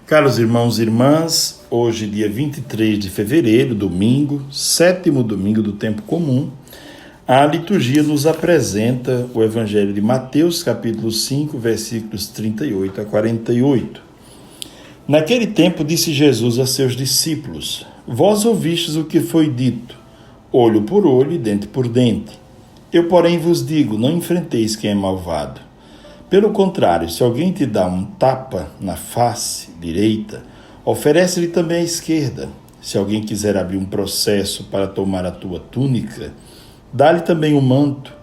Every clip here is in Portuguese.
Caros irmãos e irmãs, hoje dia 23 de fevereiro, domingo, sétimo domingo do tempo comum, a liturgia nos apresenta o Evangelho de Mateus, capítulo 5, versículos 38 a 48. Naquele tempo disse Jesus a seus discípulos: Vós ouvistes o que foi dito, olho por olho e dente por dente. Eu, porém, vos digo, não enfrenteis quem é malvado. Pelo contrário, se alguém te dá um tapa na face direita, oferece-lhe também a esquerda. Se alguém quiser abrir um processo para tomar a tua túnica, dá-lhe também o manto.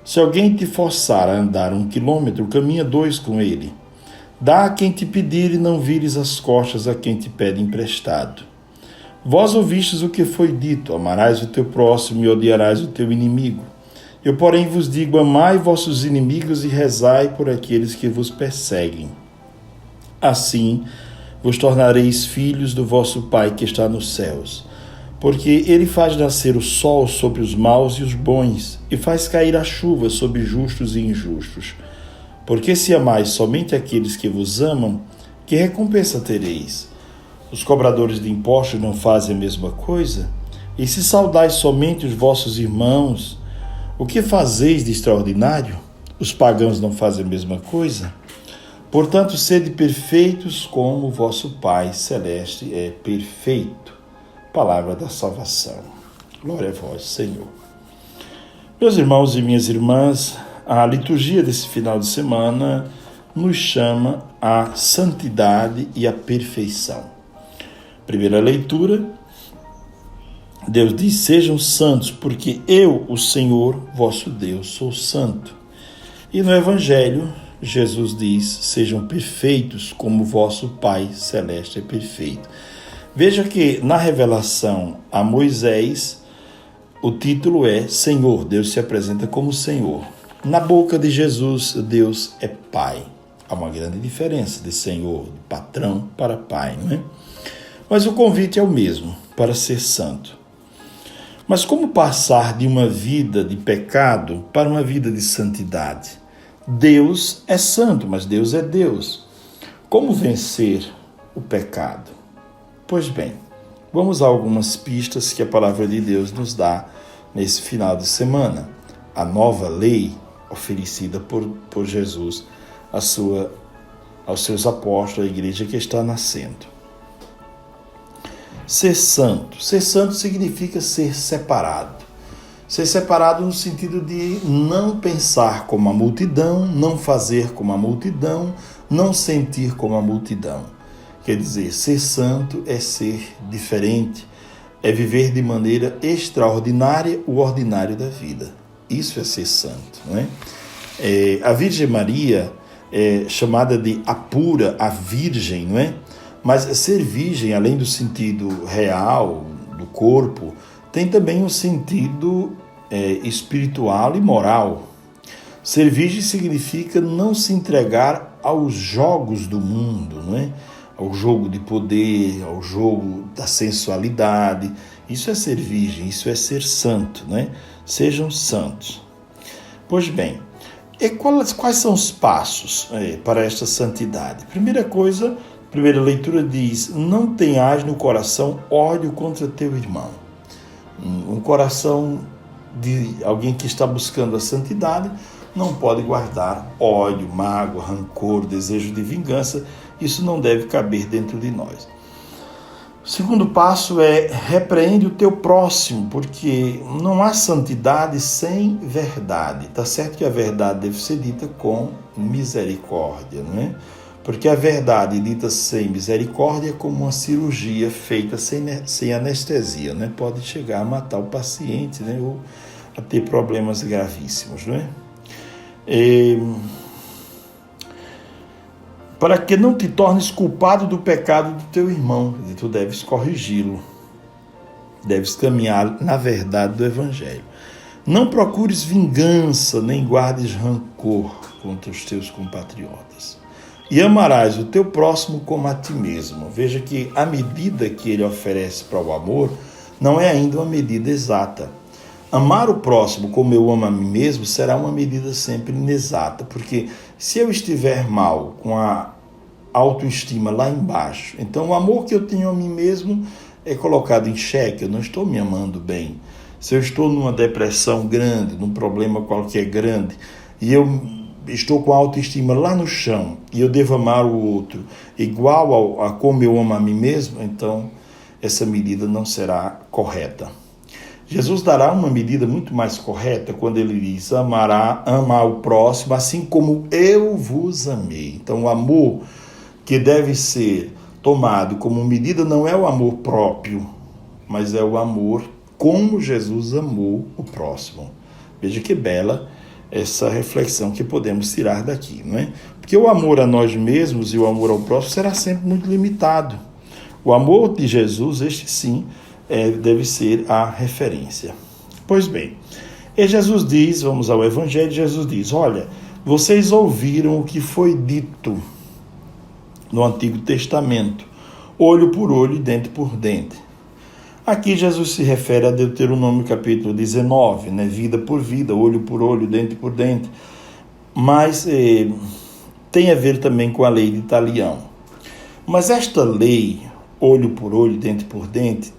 Se alguém te forçar a andar 1 quilômetro, caminha 2 com ele. Dá a quem te pedir e não vires as costas a quem te pede emprestado. Vós ouvistes o que foi dito, amarás o teu próximo e odiarás o teu inimigo. Eu, porém, vos digo, amai vossos inimigos e rezai por aqueles que vos perseguem. Assim, vos tornareis filhos do vosso Pai que está nos céus, porque ele faz nascer o sol sobre os maus e os bons, e faz cair a chuva sobre justos e injustos. Porque se amais somente aqueles que vos amam, que recompensa tereis? Os cobradores de impostos não fazem a mesma coisa? E se saudais somente os vossos irmãos, o que fazeis de extraordinário? Os pagãos não fazem a mesma coisa? Portanto, sede perfeitos como o vosso Pai Celeste é perfeito. Palavra da salvação. Glória a vós, Senhor. Meus irmãos e minhas irmãs, a liturgia desse final de semana nos chama à santidade e à perfeição. Primeira leitura, Deus diz: sejam santos, porque eu, o Senhor, vosso Deus, sou santo. E no Evangelho, Jesus diz: sejam perfeitos como vosso Pai Celeste é perfeito. Veja que na revelação a Moisés, o título é Senhor, Deus se apresenta como Senhor. Na boca de Jesus, Deus é Pai. Há uma grande diferença de Senhor, de patrão para Pai, não é? Mas o convite é o mesmo, para ser santo. Mas como passar de uma vida de pecado para uma vida de santidade? Deus é santo, mas Deus é Deus. Como vencer o pecado? Pois bem, vamos a algumas pistas que a palavra de Deus nos dá nesse final de semana. A nova lei oferecida por Jesus aos seus apóstolos, à igreja que está nascendo. Ser santo. Ser santo significa ser separado. Ser separado no sentido de não pensar como a multidão, não fazer como a multidão, não sentir como a multidão. Quer dizer, ser santo é ser diferente, é viver de maneira extraordinária o ordinário da vida. Isso é ser santo, não é? A Virgem Maria é chamada de a pura, a virgem, não é? Mas ser virgem, além do sentido real do corpo, tem também um sentido espiritual e moral. Ser virgem significa não se entregar aos jogos do mundo, não é? Ao jogo de poder, ao jogo da sensualidade. Isso é ser virgem, isso é ser santo, não é? Sejam santos. Pois bem, quais são os passos para esta santidade? Primeira leitura diz: não tenhas no coração ódio contra teu irmão. Um coração de alguém que está buscando a santidade não pode guardar ódio, mágoa, rancor, desejo de vingança. Isso não deve caber dentro de nós. O segundo passo é: repreende o teu próximo, porque não há santidade sem verdade. Está certo que a verdade deve ser dita com misericórdia, não é? Porque a verdade dita sem misericórdia é como uma cirurgia feita sem anestesia, né? Pode chegar a matar o paciente, né? Ou a ter problemas gravíssimos, não é? Para que não te tornes culpado do pecado do teu irmão, tu deves corrigi-lo, deves caminhar na verdade do Evangelho. Não procures vingança, nem guardes rancor contra os teus compatriotas. E amarás o teu próximo como a ti mesmo. Veja que a medida que ele oferece para o amor não é ainda uma medida exata. Amar o próximo como eu amo a mim mesmo será uma medida sempre inexata, porque se eu estiver mal com a autoestima lá embaixo. Então, o amor que eu tenho a mim mesmo é colocado em xeque, eu não estou me amando bem. Se eu estou numa depressão grande, num problema qualquer grande, e eu estou com a autoestima lá no chão, e eu devo amar o outro igual a como eu amo a mim mesmo, então essa medida não será correta. Jesus dará uma medida muito mais correta quando ele diz: amar o próximo assim como eu vos amei. Então, o amor que deve ser tomado como medida não é o amor próprio, mas é o amor como Jesus amou o próximo. Veja que bela essa reflexão que podemos tirar daqui, não é? Porque o amor a nós mesmos e o amor ao próximo será sempre muito limitado. O amor de Jesus, este sim, deve ser a referência. Pois bem, e Jesus diz, vamos ao Evangelho, Jesus diz: olha, vocês ouviram o que foi dito no Antigo Testamento, olho por olho e dente por dente. Aqui Jesus se refere a Deuteronômio capítulo 19, né? Vida por vida, olho por olho, dente por dente. Mas tem a ver também com a lei de Italião. Mas esta lei, olho por olho, dente por dente,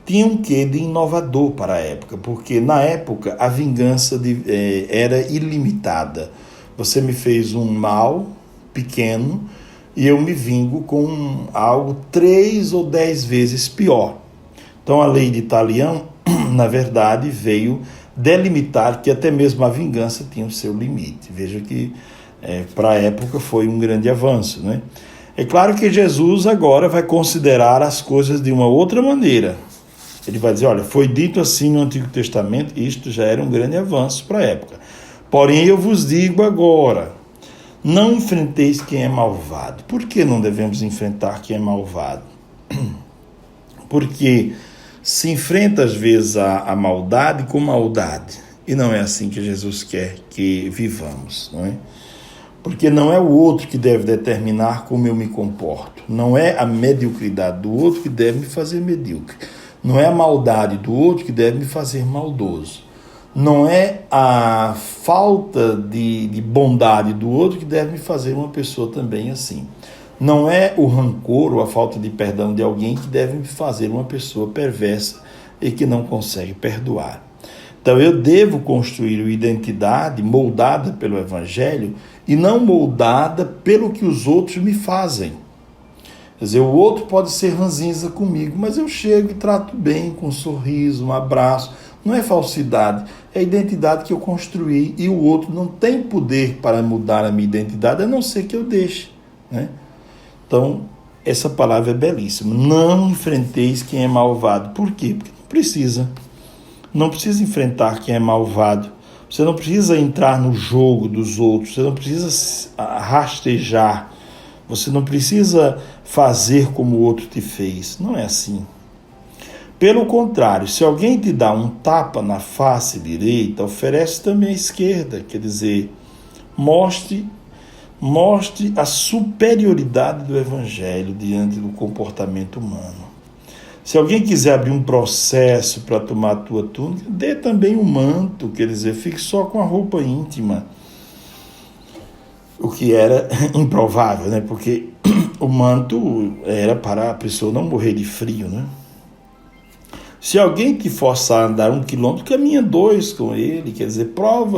tinha um quê de inovador para a época, porque na época a vingança era ilimitada. Você me fez um mal pequeno e eu me vingo com algo 3 ou 10 vezes pior. Então a lei de Italião, na verdade, veio delimitar que até mesmo a vingança tinha o seu limite. Veja que para a época foi um grande avanço, né? É claro que Jesus agora vai considerar as coisas de uma outra maneira. Ele vai dizer: olha, foi dito assim no Antigo Testamento, isto já era um grande avanço para a época. Porém, eu vos digo agora, não enfrenteis quem é malvado. Por que não devemos enfrentar quem é malvado? Porque se enfrenta às vezes a maldade com maldade. E não é assim que Jesus quer que vivamos, não é? Porque não é o outro que deve determinar como eu me comporto. Não é a mediocridade do outro que deve me fazer medíocre. Não é a maldade do outro que deve me fazer maldoso. Não é a falta de bondade do outro que deve me fazer uma pessoa também assim. Não é o rancor ou a falta de perdão de alguém que deve me fazer uma pessoa perversa e que não consegue perdoar. Então eu devo construir uma identidade moldada pelo Evangelho e não moldada pelo que os outros me fazem. Quer dizer, o outro pode ser ranzinza comigo, mas eu chego e trato bem, com um sorriso, um abraço. Não é falsidade, é a identidade que eu construí e o outro não tem poder para mudar a minha identidade, a não ser que eu deixe, né? Então, essa palavra é belíssima. Não enfrenteis quem é malvado. Por quê? Porque não precisa. Não precisa enfrentar quem é malvado. Você não precisa entrar no jogo dos outros. Você não precisa rastejar. Você não precisa fazer como o outro te fez. Não é assim. Pelo contrário, se alguém te dá um tapa na face direita, oferece também a esquerda. Quer dizer, mostre a superioridade do Evangelho diante do comportamento humano. Se alguém quiser abrir um processo para tomar a tua túnica, dê também um manto, quer dizer, fique só com a roupa íntima. O que era improvável, né? Porque o manto era para a pessoa não morrer de frio, né? Se alguém te forçar a andar 1 quilômetro, caminha 2 com ele, quer dizer,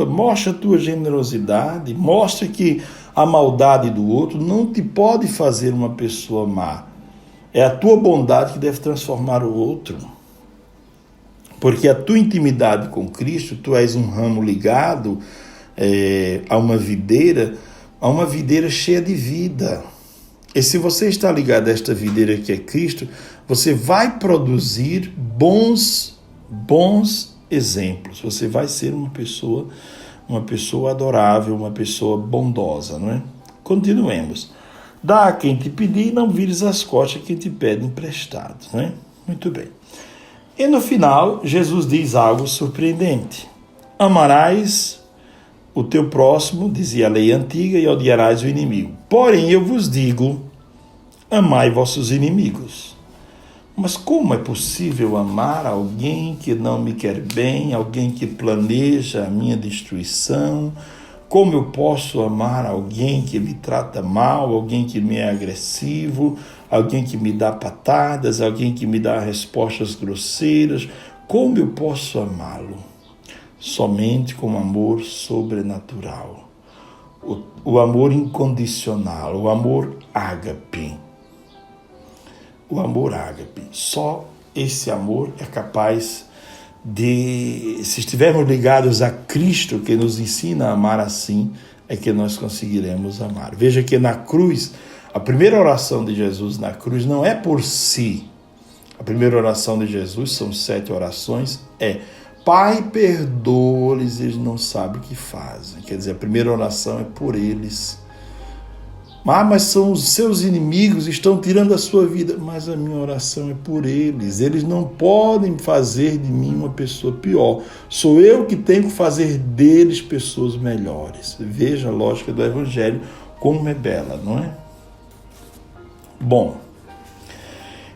mostra a tua generosidade, mostra que a maldade do outro não te pode fazer uma pessoa má. É a tua bondade que deve transformar o outro. Porque a tua intimidade com Cristo, tu és um ramo ligado a uma videira cheia de vida. E se você está ligado a esta videira que é Cristo, você vai produzir bons exemplos. Você vai ser uma pessoa adorável, uma pessoa bondosa, não é? Continuemos. Dá a quem te pedir, não vires as costas a quem te pede emprestado, não é? Muito bem. E no final, Jesus diz algo surpreendente. Amarás o teu próximo, dizia a lei antiga, e odiarás o inimigo. Porém, eu vos digo, amai vossos inimigos. Mas como é possível amar alguém que não me quer bem, alguém que planeja a minha destruição, Como eu posso amar alguém que me trata mal, alguém que me é agressivo, alguém que me dá patadas, alguém que me dá respostas grosseiras? Como eu posso amá-lo? Somente com amor sobrenatural. O amor incondicional, o amor ágape. O amor ágape. Só esse amor é capaz de, se estivermos ligados a Cristo, que nos ensina a amar assim, é que nós conseguiremos amar. Veja que na cruz, a primeira oração de Jesus na cruz não é por si. A primeira oração de Jesus, são 7 orações, é: Pai, perdoa-lhes, eles não sabem o que fazem. Quer dizer, a primeira oração é por eles. Mas são os seus inimigos, estão tirando a sua vida. Mas a minha oração é por eles. Eles não podem fazer de mim uma pessoa pior. Sou eu que tenho que fazer deles pessoas melhores. Veja a lógica do Evangelho, como é bela, não é? Bom,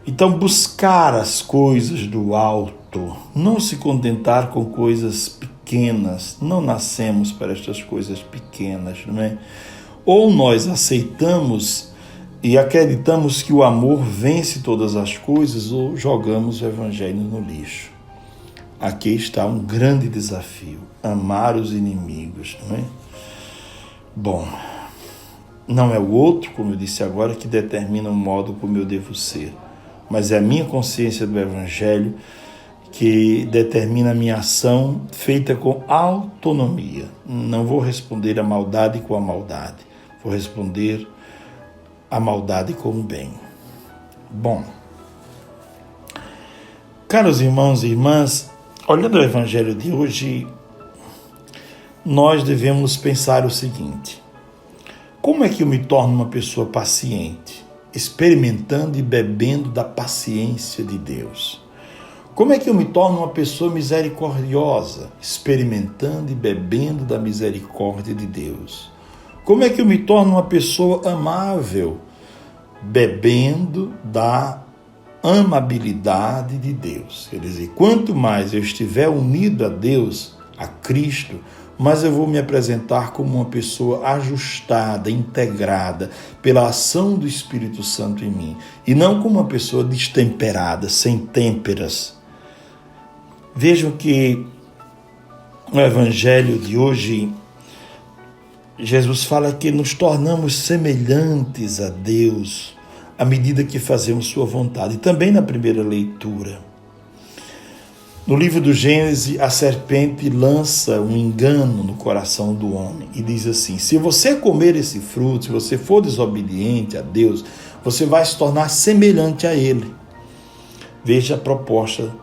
então buscar as coisas do alto, não se contentar com coisas pequenas. Não nascemos para estas coisas pequenas, não é? Ou nós aceitamos e acreditamos que o amor vence todas as coisas, ou jogamos o Evangelho no lixo. Aqui está um grande desafio: amar os inimigos, não é? Bom, não é o outro, como eu disse agora, que determina o modo como eu devo ser, mas é a minha consciência do Evangelho que determina a minha ação feita com autonomia. Não vou responder a maldade com a maldade. Vou responder a maldade com o bem. Bom, caros irmãos e irmãs, olhando o Evangelho de hoje, nós devemos pensar o seguinte: como é que eu me torno uma pessoa paciente, experimentando e bebendo da paciência de Deus? Como é que eu me torno uma pessoa misericordiosa, experimentando e bebendo da misericórdia de Deus? Como é que eu me torno uma pessoa amável, bebendo da amabilidade de Deus? Quer dizer, quanto mais eu estiver unido a Deus, a Cristo, mais eu vou me apresentar como uma pessoa ajustada, integrada pela ação do Espírito Santo em mim, e não como uma pessoa destemperada, sem têmperas. Vejam que no Evangelho de hoje, Jesus fala que nos tornamos semelhantes a Deus à medida que fazemos sua vontade. E também na primeira leitura, no livro do Gênesis, a serpente lança um engano no coração do homem e diz assim: se você comer esse fruto, se você for desobediente a Deus, você vai se tornar semelhante a Ele. Veja a proposta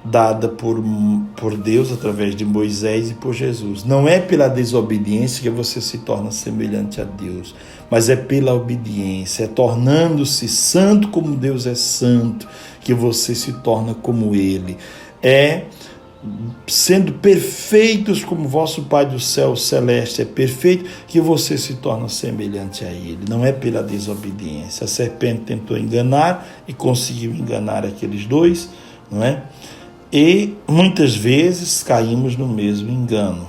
dada por Deus através de Moisés e por Jesus. Não é pela desobediência que você se torna semelhante a Deus, mas é pela obediência, é tornando-se santo como Deus é santo, que você se torna como Ele. É sendo perfeitos como vosso Pai do céu celeste é perfeito, que você se torna semelhante a Ele. Não é pela desobediência. A serpente tentou enganar e conseguiu enganar aqueles dois, não é? E muitas vezes caímos no mesmo engano.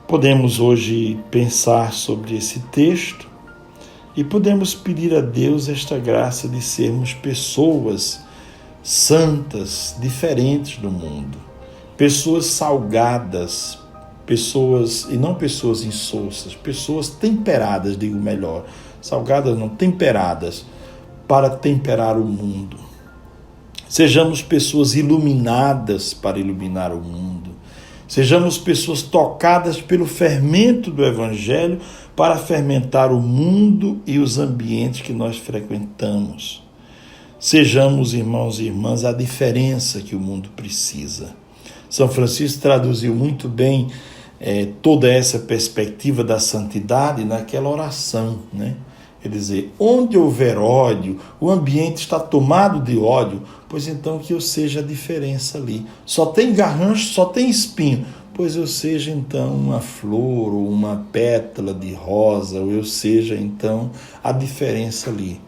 Podemos hoje pensar sobre esse texto e podemos pedir a Deus esta graça de sermos pessoas santas, diferentes do mundo, pessoas salgadas, pessoas, e não pessoas insossas, pessoas temperadas, digo melhor, salgadas não, temperadas, para temperar o mundo. Sejamos pessoas iluminadas para iluminar o mundo. Sejamos pessoas tocadas pelo fermento do Evangelho para fermentar o mundo e os ambientes que nós frequentamos. Sejamos, irmãos e irmãs, a diferença que o mundo precisa. São Francisco traduziu muito bem toda essa perspectiva da santidade naquela oração, né? Quer dizer, onde houver ódio, o ambiente está tomado de ódio, pois então que eu seja a diferença ali. Só tem garrancho, só tem espinho, pois eu seja então uma flor ou uma pétala de rosa, ou eu seja então a diferença ali.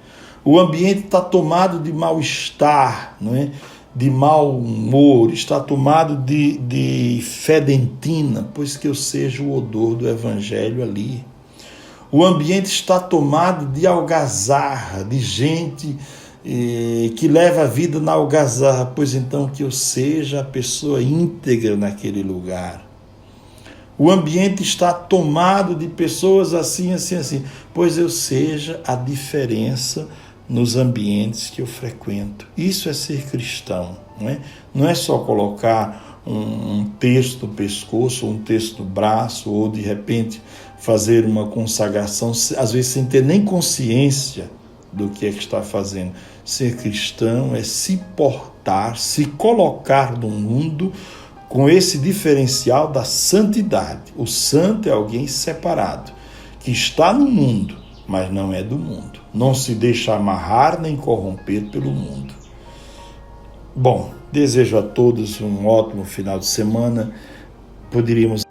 O ambiente está tomado de mal-estar, não é? de mau humor, está tomado de fedentina, pois que eu seja o odor do evangelho ali. O ambiente está tomado de algazarra, de gente que leva a vida na algazarra, pois então que eu seja a pessoa íntegra naquele lugar. O ambiente está tomado de pessoas assim, pois eu seja a diferença nos ambientes que eu frequento. Isso é ser cristão, não é? Não é só colocar um texto no pescoço, um texto no braço, ou de repente fazer uma consagração, às vezes sem ter nem consciência do que é que está fazendo. Ser cristão é se portar, se colocar no mundo com esse diferencial da santidade. O santo é alguém separado, que está no mundo, mas não é do mundo. Não se deixa amarrar nem corromper pelo mundo. Bom, desejo a todos um ótimo final de semana. Poderíamos